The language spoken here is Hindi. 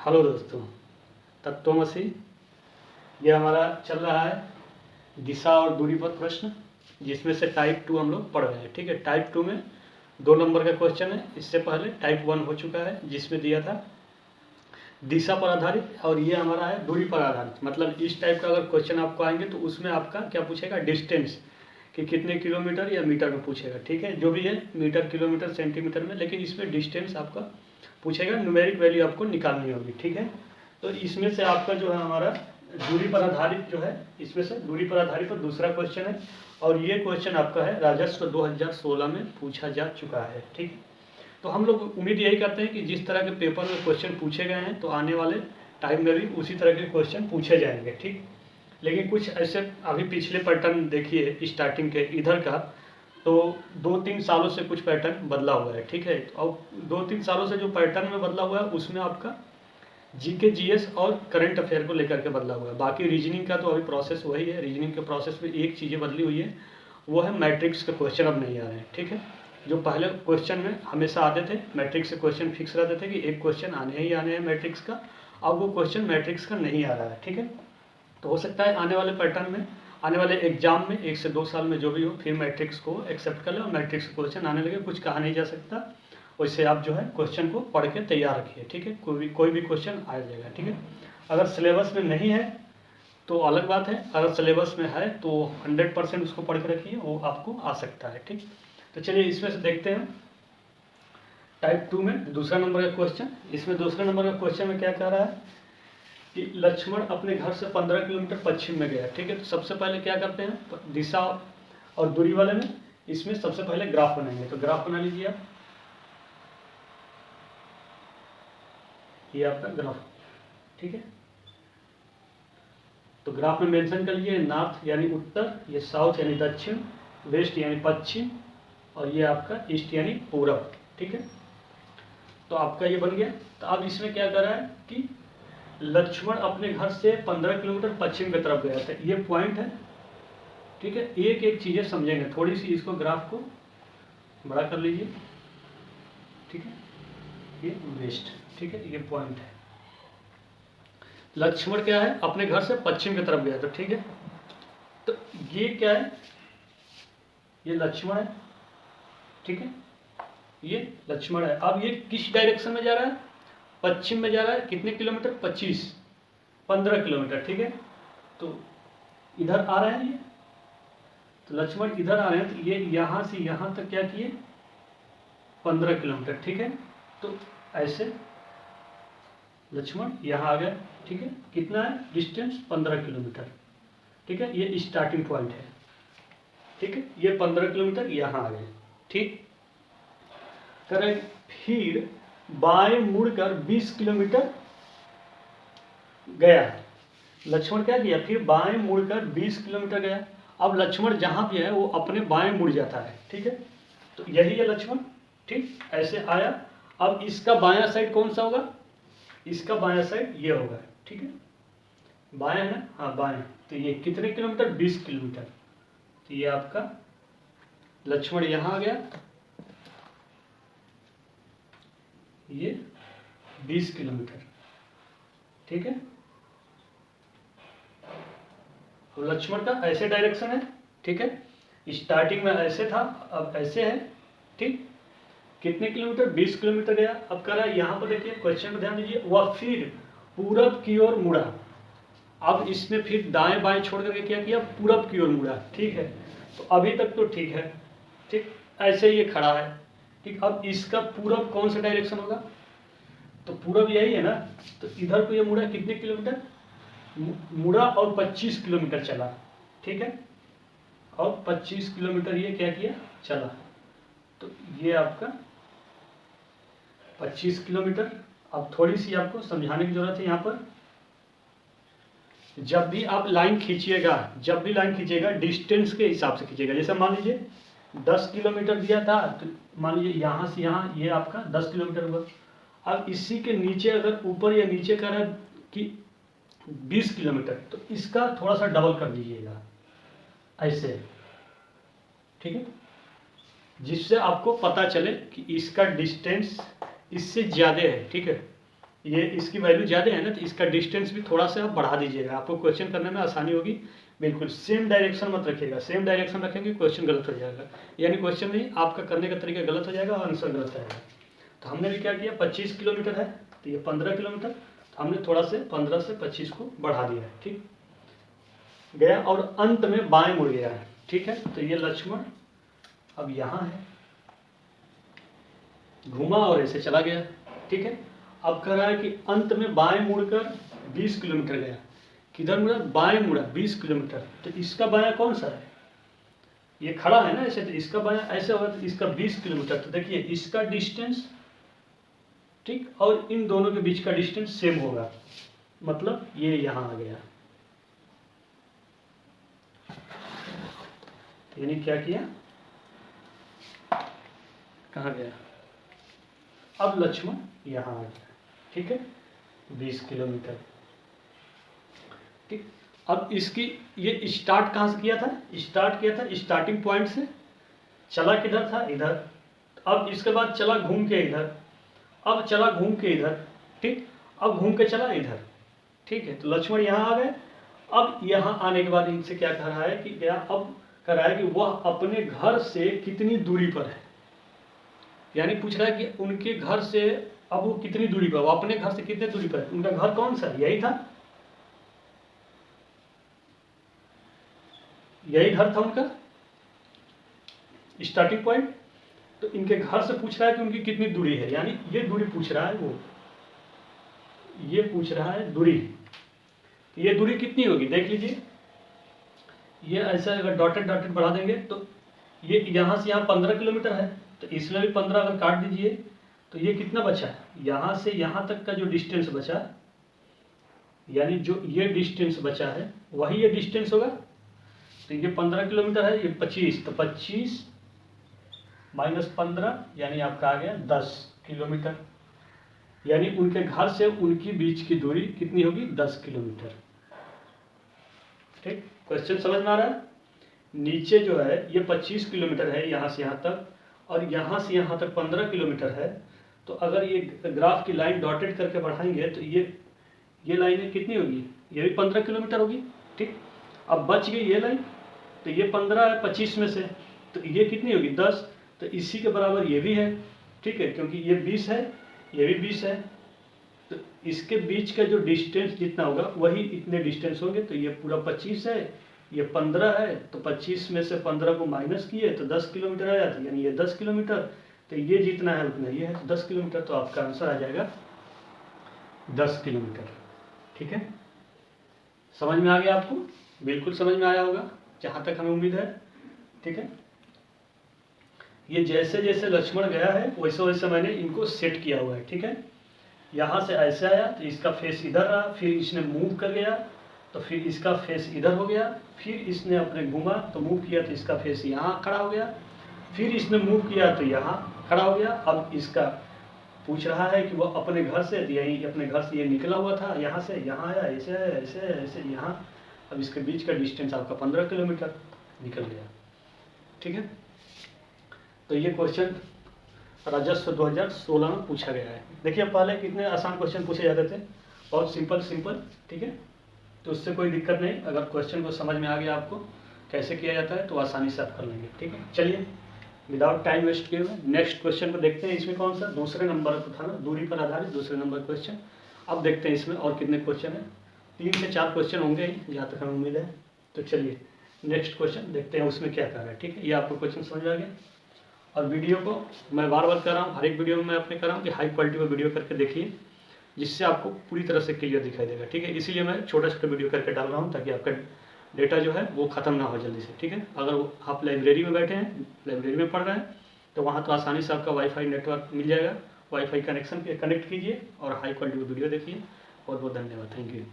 हेलो दोस्तों, तत्वमसी। ये हमारा चल रहा है दिशा और दूरी पर प्रश्न, जिसमें से टाइप 2 हम लोग पढ़ रहे हैं। ठीक है, टाइप 2 में 2 नंबर का क्वेश्चन है। इससे पहले टाइप 1 हो चुका है, जिसमें दिया था दिशा पर आधारित, और ये हमारा है दूरी पर आधारित। मतलब इस टाइप का अगर क्वेश्चन आपको आएंगे तो उसमें आपका क्या पूछेगा, डिस्टेंस कि कितने किलोमीटर या मीटर में पूछेगा। ठीक है, जो भी है मीटर, किलोमीटर, सेंटीमीटर में, लेकिन इसमें डिस्टेंस आपका पूछेगा, न्यूमेरिक वैल्यू आपको निकालनी होगी। ठीक है, तो इसमें से आपका जो है हमारा दूरी पर आधारित जो है, इसमें से दूरी पर आधारित पर दूसरा क्वेश्चन है, और ये क्वेश्चन आपका है राजस्व 2016 में पूछा जा चुका है। ठीक, तो हम लोग उम्मीद यही करते हैं कि जिस तरह के पेपर में क्वेश्चन पूछे गए हैं तो आने वाले टाइम में भी उसी तरह के क्वेश्चन पूछे जाएंगे। ठीक, लेकिन कुछ ऐसे अभी पिछले पैटर्न देखिए स्टार्टिंग के इधर का, तो 2-3 सालों से कुछ पैटर्न बदला हुआ है। ठीक है, और 2-3 सालों से जो पैटर्न में बदला हुआ है उसमें आपका जीके, जीएस और करंट अफेयर को लेकर के बदला हुआ है। बाकी रीजनिंग का तो अभी प्रोसेस वही है। रीजनिंग के प्रोसेस में एक चीज़ें बदली हुई है, वो है मैट्रिक्स के क्वेश्चन अब नहीं आ रहे हैं। ठीक है, जो पहले क्वेश्चन में हमेशा आते थे मैट्रिक्स के क्वेश्चन फिक्स रहते थे कि एक क्वेश्चन आने ही आने हैं मैट्रिक्स का, अब वो क्वेश्चन मैट्रिक्स का नहीं आ रहा है। ठीक है, तो हो सकता है आने वाले पैटर्न में, आने वाले एग्जाम में 1 से 2 साल में जो भी हो, फिर मैट्रिक्स को एक्सेप्ट कर ले और मैट्रिक्स के क्वेश्चन आने लगे। कुछ कहा नहीं जा सकता, वैसे आप जो है क्वेश्चन को पढ़ के तैयार रखिए। ठीक है, कोई भी क्वेश्चन आ जाएगा। ठीक है, अगर सिलेबस में नहीं है तो अलग बात है, अगर सिलेबस में है तो 100% उसको पढ़ के रखिए, वो आपको आ सकता है। ठीक, तो चलिए इसमें से देखते हैं टाइप 2 में दूसरा नंबर का क्वेश्चन। इसमें दूसरे नंबर का क्वेश्चन में क्या कह रहा है कि लक्ष्मण अपने घर से 15 किलोमीटर पश्चिम में गया। ठीक है, तो सबसे पहले क्या करते हैं, दिशा और दूरी वाले में इसमें सबसे पहले ग्राफ बनाएंगे। तो ग्राफ बना लीजिए आप, ये आपका ग्राफ। ठीक है, तो ग्राफ में मेंशन कर लीजिए नॉर्थ यानी उत्तर, ये साउथ यानी दक्षिण, वेस्ट यानी पश्चिम, और ये आपका ईस्ट यानी पूरब। ठीक है, तो आपका ये बन गया। तो अब इसमें क्या कर रहा है कि लक्ष्मण अपने घर से 15 किलोमीटर पश्चिम की तरफ गया था, ये पॉइंट है। ठीक है, एक एक चीजें समझेंगे, थोड़ी सी इसको ग्राफ को बड़ा कर लीजिए। ठीक है, ये वेस्ट, ठीक है, ये पॉइंट है। लक्ष्मण क्या है, अपने घर से पश्चिम की तरफ गया था। ठीक है, तो ये क्या है, ये लक्ष्मण है। ठीक है, ये लक्ष्मण है। अब ये किस डायरेक्शन में जा रहा है, पश्चिम में जा रहा है। कितने किलोमीटर, 15 किलोमीटर। ठीक है, तो इधर आ रहे हैं ये, तो लक्ष्मण इधर आ रहे हैं, तो ये यहां से यहां तक क्या किए, 15 किलोमीटर। ठीक है, तो ऐसे लक्ष्मण यहाँ आ गया। ठीक है, कितना है डिस्टेंस, 15 किलोमीटर। ठीक है, ये स्टार्टिंग पॉइंट है। ठीक है, ये 15 किलोमीटर यहाँ आ गए। ठीक, करेक्ट। फिर बाएं मुड़कर 20 किलोमीटर गया। लक्ष्मण क्या किया, फिर बाएं मुड़कर 20 किलोमीटर गया। अब लक्ष्मण जहां भी है वो अपने बाएं मुड़ जाता है। ठीक है, तो यही है लक्ष्मण। ठीक, ऐसे आया। अब इसका बायां साइड कौन सा होगा, इसका बायां साइड ये होगा। ठीक है, बाएं है ना, हाँ बाएं। तो ये कितने किलोमीटर, 20 किलोमीटर। तो ये आपका लक्ष्मण यहां आ गया, ये 20 किलोमीटर। ठीक है, तो लक्ष्मण का ऐसे डायरेक्शन है। ठीक है, स्टार्टिंग में ऐसे था, अब ऐसे है। ठीक, कितने किलोमीटर, 20 किलोमीटर गया। अब कह रहा है यहाँ पर देखिए, क्वेश्चन पर ध्यान दीजिए, वह फिर पूरब की ओर मुड़ा। अब इसने फिर दाएं बाएं छोड़ करके क्या किया, पूरब की ओर मुड़ा। ठीक है, तो अभी तक तो ठीक है। ठीक, ऐसे ये खड़ा है। ठीक, अब इसका पूरब कौन सा डायरेक्शन होगा, तो पूरब यही है ना, तो इधर को ये मुड़ा, कितने किलोमीटर मुड़ा, और 25 किलोमीटर चला। ठीक है, और 25 किलोमीटर ये क्या किया, चला। तो ये आपका 25 किलोमीटर। अब थोड़ी सी आपको समझाने की जरूरत है यहाँ पर। जब भी आप लाइन खींचिएगा, जब भी लाइन खींचिएगा डिस्टेंस के हिसाब से खींचिएगा। जैसे मान लीजिए 10 किलोमीटर दिया था, तो मान लीजिए यहाँ से यहाँ ये आपका 10 किलोमीटर हुआ। अब इसी के नीचे अगर ऊपर या नीचे कर रहा है कि 20 किलोमीटर, तो इसका थोड़ा सा डबल कर दीजिएगा ऐसे। ठीक है, जिससे आपको पता चले कि इसका डिस्टेंस इससे ज़्यादा है। ठीक है, ये इसकी वैल्यू ज़्यादा है ना, तो इसका डिस्टेंस भी थोड़ा सा आप बढ़ा दीजिएगा, आपको क्वेश्चन करने में आसानी होगी। बिल्कुल सेम डायरेक्शन मत रखिएगा, सेम डायरेक्शन रखेंगे क्वेश्चन गलत हो जाएगा, यानी क्वेश्चन नहीं, आपका करने का तरीका गलत हो जाएगा और आंसर गलत आएगा। तो हमने भी क्या किया, 25 किलोमीटर है तो ये 15 किलोमीटर, तो हमने थोड़ा से 15 से 25 को बढ़ा दिया है, ठीक गया, और अंत में बाएं मुड़ गया है, ठीक है। तो ये लक्ष्मण अब यहाँ है, घूमा और ऐसे चला गया, ठीक है। अब कह रहा है कि अंत में बाएं मुड़कर 20 किलोमीटर गया, किधर मुड़ा, बाएं मुड़ा 20 किलोमीटर, तो इसका बायां कौन सा है, ये खड़ा है ना ऐसे, तो इसका बायां ऐसे होगा, तो इसका 20 किलोमीटर, तो देखिए इसका डिस्टेंस, ठीक, और इन दोनों के बीच का डिस्टेंस सेम होगा, मतलब ये यहाँ आ गया, यानी क्या किया, कहाँ गया, अब लक्ष्मण यहाँ आ गया, ठीक है, 20 किलोमीटर, ठीक। अब इसकी ये स्टार्ट कहाँ से किया था, स्टार्ट किया था स्टार्टिंग पॉइंट से, चला किधर था, इधर, अब इसके बाद चला घूम के इधर, अब चला घूम के इधर, ठीक, अब घूम के चला इधर, ठीक है। तो लक्ष्मण यहाँ आ गए। अब यहाँ आने के बाद इनसे क्या कह रहा है कि क्या, अब कह रहा है कि वह अपने घर से कितनी दूरी पर है, यानी पूछ रहा है कि उनके घर से अब वो कितनी दूरी पर, वो अपने घर से कितने दूरी पर है, उनका घर कौन सा, यही था, यही घर था उनका स्टार्टिंग पॉइंट। तो इनके घर से पूछ रहा है कि उनकी कितनी दूरी है, यानी ये दूरी पूछ रहा है, वो ये पूछ रहा है दूरी, ये दूरी कितनी होगी देख लीजिए, ये ऐसा अगर डॉटेड डॉटेड बढ़ा देंगे तो ये यहाँ से यहाँ 15 किलोमीटर है, तो इसमें भी 15 अगर काट दीजिए तो ये कितना बचा है, यहाँ से यहाँ तक का जो डिस्टेंस बचा, यानी जो ये डिस्टेंस बचा है वही ये डिस्टेंस होगा। तो ये 15 किलोमीटर है, ये 25, तो 25 माइनस 15 यानी आपका आ गया 10 किलोमीटर, यानी उनके घर से उनकी बीच की दूरी कितनी होगी, 10 किलोमीटर, ठीक। क्वेश्चन समझ में आ रहा है। नीचे जो है ये 25 किलोमीटर है यहाँ से यहाँ तक, और यहाँ से यहाँ तक 15 किलोमीटर है, तो अगर ये ग्राफ की लाइन डॉटेड करके बढ़ाएंगे तो ये लाइन कितनी होगी, ये भी 15 किलोमीटर होगी, ठीक। अब बच गई ये लाइन, तो ये 15 है 25 में से, तो ये कितनी होगी 10, तो इसी के बराबर ये भी है, ठीक है, क्योंकि ये 20 है, ये भी 20 है, तो इसके बीच का जो डिस्टेंस जितना होगा वही इतने डिस्टेंस होंगे। तो ये पूरा 25 है, ये 15 है, तो 25 में से 15 को माइनस किए तो 10 किलोमीटर आ जाता है, यानी ये 10 किलोमीटर, तो ये जितना है उतना ये है, तो 10 किलोमीटर, तो आपका आंसर आ जाएगा 10 किलोमीटर, ठीक है। समझ में आ गया आपको, बिल्कुल समझ में आया होगा जहाँ तक हमें उम्मीद है, ठीक है। ये जैसे जैसे लक्ष्मण गया है वैसे वैसे मैंने इनको सेट किया हुआ है, ठीक है। यहाँ से ऐसे आया तो इसका फेस इधर रहा, फिर इसने मूव कर गया तो फिर इसका फेस इधर हो गया, फिर इसने अपने घूमा तो मूव किया तो इसका फेस यहाँ खड़ा हो गया, फिर इसने मूव किया तो यहाँ खड़ा हो गया। अब इसका पूछ रहा है कि वह अपने घर से, यही अपने घर से ये निकला हुआ था, यहाँ से यहाँ आया, ऐसे आया, ऐसे ऐसे यहाँ, अब इसके बीच का डिस्टेंस आपका 15 किलोमीटर निकल गया, ठीक है। तो ये क्वेश्चन राजस्व 2016 में पूछा गया है। देखिए पहले कितने आसान क्वेश्चन पूछे जाते थे, बहुत सिंपल, ठीक है। तो उससे कोई दिक्कत नहीं, अगर क्वेश्चन को समझ में आ गया आपको कैसे किया जाता है तो आसानी से आप कर लेंगे, ठीक है। चलिए विदाउट टाइम वेस्ट किए हुए नेक्स्ट क्वेश्चन को देखते हैं। इसमें कौन सा दूसरे नंबर पर था ना, दूरी पर आधारित दूसरे नंबर क्वेश्चन। अब देखते हैं इसमें और कितने क्वेश्चन हैं, 3 से 4 क्वेश्चन होंगे ही जहाँ तक हमें उम्मीद है। तो चलिए नेक्स्ट क्वेश्चन देखते हैं उसमें क्या कर रहा है, ठीक है। ये आपको क्वेश्चन समझ आ गया। और वीडियो को मैं बार बार कर रहा हूँ, हर एक वीडियो में मैं अपने कर रहा हूँ कि हाई क्वालिटी में वीडियो करके देखिए, जिससे आपको पूरी तरह से क्लियर दिखाई देगा, ठीक है। इसीलिए मैं छोटा वीडियो करके डाल रहा हूँ ताकि आपका डेटा जो है वो ख़त्म ना हो जल्दी से, ठीक है। अगर आप लाइब्रेरी में बैठे हैं, लाइब्रेरी में पढ़ रहे हैं, तो वहाँ तो आसानी से आपका वाईफाई नेटवर्क मिल जाएगा, वाईफाई कनेक्शन कनेक्ट कीजिए और हाई क्वालिटी वीडियो देखिए। बहुत बहुत धन्यवाद, थैंक यू।